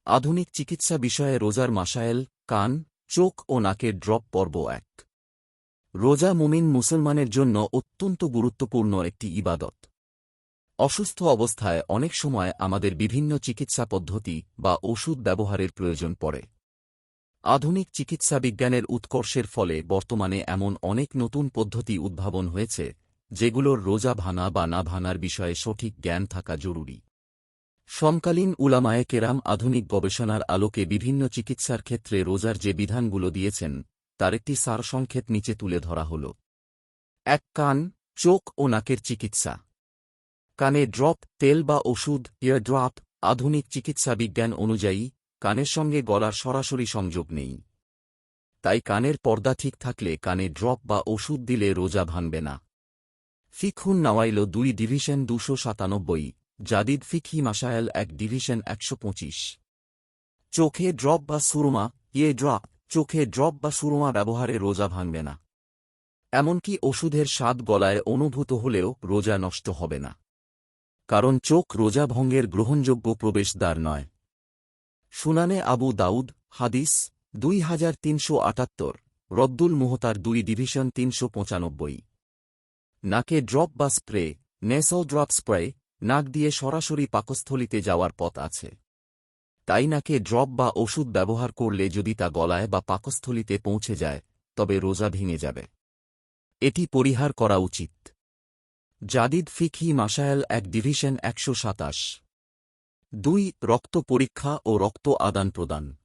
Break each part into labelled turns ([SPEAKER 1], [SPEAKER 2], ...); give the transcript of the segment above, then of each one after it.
[SPEAKER 1] আধুনিক চিকিৎসা বিষয়ে রোজার মাসায়েল, কান, চোখ ও নাকের ড্রপ পর্ব ১। রোজা মুমিন মুসলমানের জন্য অত্যন্ত গুরুত্বপূর্ণ একটি ইবাদত। অসুস্থ অবস্থায় অনেক সময় আমাদের বিভিন্ন চিকিৎসা পদ্ধতি বা ওষুধ ব্যবহারের প্রয়োজন পড়ে। আধুনিক চিকিৎসা বিজ্ঞানের উৎকর্ষের ফলে বর্তমানে এমন অনেক নতুন পদ্ধতি উদ্ভাবন হয়েছে, যেগুলোর রোজা ভাঙা বা না ভাঙার বিষয়ে সঠিক জ্ঞান থাকা জরুরি। সমকালীন উলামায়ে কেরাম আধুনিক গবেষণার আলোকে বিভিন্ন চিকিৎসার ক্ষেত্রে রোজার যে বিধানগুলো দিয়েছেন, তার একটি সারসংক্ষেপ নিচে তুলে ধরা হল। ১. কান, চোখ ও নাকের চিকিৎসা। কানে ড্রপ, তেল বা ওষুধ, ইয়ার ড্রপ। আধুনিক চিকিৎসা বিজ্ঞান অনুযায়ী কানের সঙ্গে গলার সরাসরি সংযোগ নেই। তাই কানের পর্দা ঠিক থাকলে কানে ড্রপ বা ওষুধ দিলে রোজা ভাঙবে না। ফিকহুন নাওয়াইল ২ ডিভিশন ২৯৭, জাদিদ ফিকহি মাসায়েল ১ ডিভিশন ১২৫। চোখে ড্রপ বা সুরমা, ড্রপ। চোখে ড্রপ বা সুরমা ব্যবহারে রোজা ভাঙবে না। এমনকি ওষুধের স্বাদ গলায় অনুভূত হলেও রোজা নষ্ট হবে না, কারণ চোখ রোজা ভঙ্গের গ্রহণযোগ্য প্রবেশদ্বার নয়। সুনানে আবু দাউদ, হাদিস ২৩৭৮, রদ্দুল মুহতার ২ ডিভিশন ৩৯৫। নাকে ড্রপ বা স্প্রে, নেসল ড্রপ স্প্রে। নাক দিয়ে সরাসরি পাকস্থলিতে যাওয়ার পথ আছে, তাই নাকে ড্রপ বা ওষুধ ব্যবহার করলে যদি তা গলায় বা পাকস্থলিতে পৌঁছে যায়, তবে রোজা ভেঙে যাবে। এটি পরিহার করা উচিত। জাদিদ ফিকহি মাসায়েল ১ ডিভিশন ১২৭। ২. রক্ত পরীক্ষা ও রক্ত আদান প্রদান।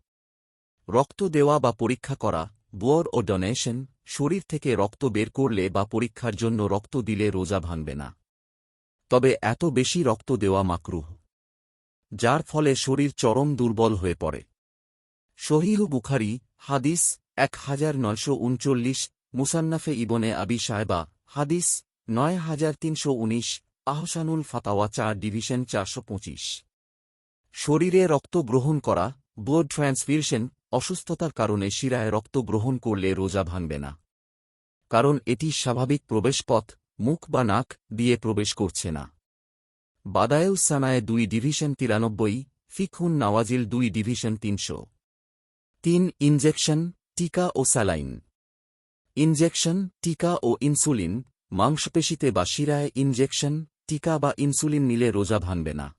[SPEAKER 1] রক্ত দেওয়া বা পরীক্ষা করা, বোর ও ডোনেশন। শরীর থেকে রক্ত বের করলে বা পরীক্ষার জন্য রক্ত দিলে রোজা ভাঙবে না। তবে এত বেশি রক্ত দেওয়া মাকরুহ, যার ফলে শরীর চরম দুর্বল হয়ে পড়ে। সহিহ বুখারী, হাদিস ১৯৩৯, মুসান্নাফে ইবনে আবি শায়বা, হাদিস ৯৩১৯, আহসানুল ফাতাওয়া ৪ ডিভিশন ৪২৫। শরীরে রক্ত গ্রহণ করা, ব্লাড ট্রান্সফিউশন। অসুস্থতার কারণে শিরায় রক্ত গ্রহণ করলে রোজা ভাঙবে না, কারণ এটি স্বাভাবিক প্রবেশপথ, মুখ বা নাক দিয়ে প্রবেশ করছে না। বাদায়েউস সানায়ে ২ ডিভিশন ৯৩, ফিকহুন নাওয়াজিল ২ ডিভিশন ৩০০। ৩. ইনজেকশন, টিকা ও স্যালাইন। ইনজেকশন, টিকা ও ইনসুলিন। মাংসপেশিতে বা শিরায় ইনজেকশন, টিকা বা ইনসুলিন নিলে রোজা ভাঙবে না।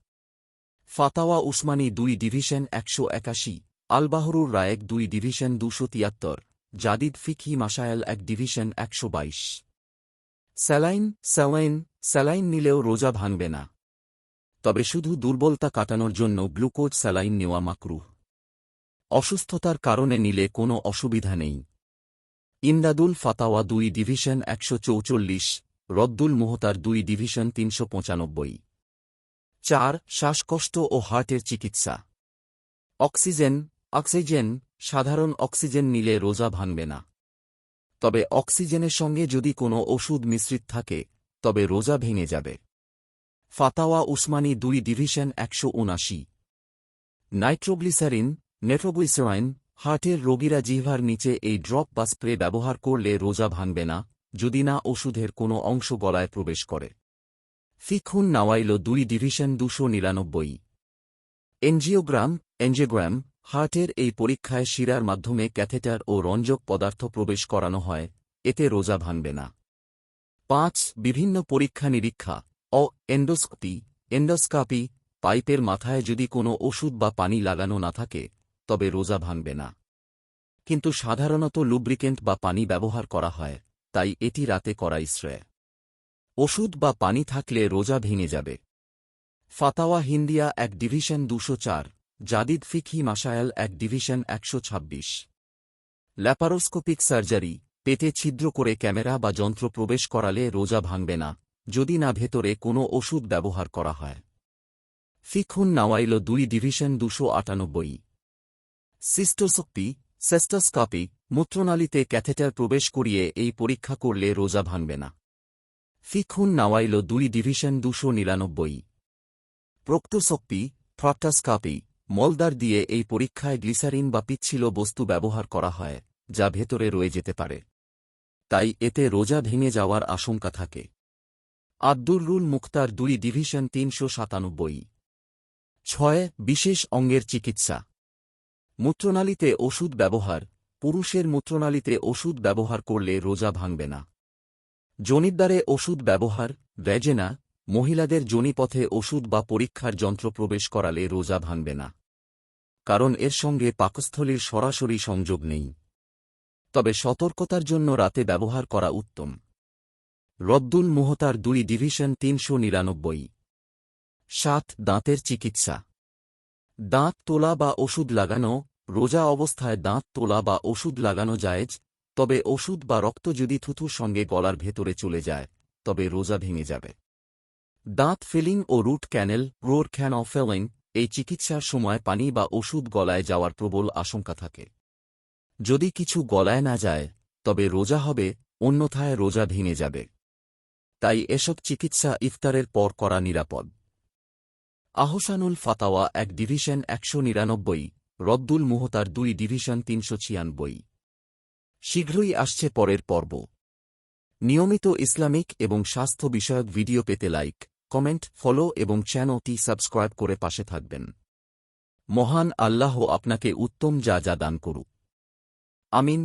[SPEAKER 1] ফাতাওয়া উসমানী ২ ডিভিশন ১৮১, আল-বাহরুর রায়েক ২ ডিভিশন ২৭৩, জাদিদ ফিকহি মাসায়েল ১ ডিভিশন ১২২। স্যালাইন নিলেও রোজা ভাঙবে না, তবে শুধু দুর্বলতা কাটানোর জন্য গ্লুকোজ স্যালাইন নেওয়া মাকরুহ। অসুস্থতার কারণে নিলে কোনো অসুবিধা নেই। ইমদাদুল ফাতাওয়া ২ ডিভিশন ১৪৪, রদ্দুল মুহতার ২ ডিভিশন ৩৯৫। ৪. শ্বাসকষ্ট ও হার্টের চিকিৎসা। অক্সিজেন। সাধারণ অক্সিজেন নিলে রোজা ভাঙবে না, তবে অক্সিজেনের সঙ্গে যদি কোনো ওষুধ মিশ্রিত থাকে, তবে রোজা ভেঙে যাবে। ফাতাওয়া উসমানী ২ ডিভিশন ১৭৯। নেট্রোগ্লিসারিন। হার্টের রোগীরা জিহ্বার নিচে এই ড্রপ বা স্প্রে ব্যবহার করলে রোজা ভাঙবে না, যদি না ওষুধের কোনো অংশ গলায় প্রবেশ করে। ফিকহুন নাওয়াইল ২ ডিভিশন ২৯৯। এনজিওগ্রাম। হার্টের এই পরীক্ষায় শিরার মাধ্যমে ক্যাথেটার ও রঞ্জক পদার্থ প্রবেশ করানো হয়, এতে রোজা ভাঙবে না। ৫. বিভিন্ন পরীক্ষা নিরীক্ষা ও এন্ডোস্কোপি। পাইপের মাথায় যদি কোনো ওষুধ বা পানি লাগানো না থাকে, তবে রোজা ভাঙবে না, কিন্তু সাধারণত লুব্রিকেন্ট বা পানি ব্যবহার করা হয়, তাই এটি রাতে করাই শ্রেয়। ওষুধ বা পানি থাকলে রোজা ভেঙে যাবে। ফাতাওয়া হিন্দিয়া ১ ডিভিশন ২০৪, জাদিদ ফিকহি মাসায়েল ১ ডিভিশন ১২৬। Laparoscopic surgery. পেটে ছিদ্র করে ক্যামেরা বা যন্ত্র প্রবেশ করালে রোজা ভাঙবে না, যদি না ভেতরে কোনো ওষুধ ব্যবহার করা হয়। ফিকহুন নাওয়াইল ২ ডিভিশন ২৯৮। সিস্টোস্কোপি। মূত্রনালীতে ক্যাথেটার প্রবেশ করিয়ে এই পরীক্ষা করলে রোজা ভাঙবে না। ফিকহুন নাওয়াইল ২ ডিভিশন ২৯৯। প্রক্টোস্কোপি। মলদ্বার দিয়ে এই পরীক্ষায় গ্লিসারিন বা পিচ্ছিল বস্তু ব্যবহার করা হয়, যা ভেতরে রয়ে যেতে পারে, তাই এতে রোজা ভেঙে যাওয়ার আশঙ্কা থাকে। আদ-দুররুল মুখতার ২ ডিভিশন ৩৯৭। ৬. বিশেষ অঙ্গের চিকিৎসা। মূত্রনালীতে ওষুধ ব্যবহার। পুরুষের মূত্রনালীতে ওষুধ ব্যবহার করলে রোজা ভাঙবে না। যোনিদ্বারে ওষুধ ব্যবহার, ভ্যাজেনা। মহিলাদের যোনিপথে ওষুধ বা পরীক্ষার যন্ত্র প্রবেশ করালে রোজা ভাঙবে না, কারণ এর সঙ্গে পাকস্থলীর সরাসরি সংযোগ নেই। তবে সতর্কতার জন্য রাতে ব্যবহার করা উত্তম। রদ্দুল মুহতার 2 ডিভিশন 399। 7 দাঁতের চিকিৎসা। দাঁত তোলা বা ওষুধ লাগানো। রোজা অবস্থায় দাঁত তোলা বা ওষুধ লাগানো জায়েজ, তবে ওষুধ বা রক্ত যদি থুথুর সঙ্গে গলার ভেতরে চলে যায়, তবে রোজা ভেঙে যাবে। দাঁত ফিলিং ও রুট ক্যানেল, রোর ক্যান অফ ফিলিং। এই চিকিৎসার সময় পানি বা ওষুধ গলায় যাওয়ার প্রবল আশঙ্কা থাকে। যদি কিছু গলায় না যায়, তবে রোজা হবে, অন্যথায় রোজা ভেঙে যাবে। তাই এসব চিকিৎসা ইফতারের পর করা নিরাপদ। আহসানুল ফাতাওয়া 1 ডিভিশন 199। রদ্দুল মুহতার 2 ডিভিশন 396। শীঘ্রই আসছে পরের পর্ব। নিয়মিত ইসলামিক এবং স্বাস্থ্য বিষয়ক ভিডিও পেতে লাইক, কমেন্ট, ফলো এবং চ্যানেলটি সাবস্ক্রাইব করে পাশে থাকবেন। মহান আল্লাহ আপনাকে উত্তম যা দান করুক। আমিন।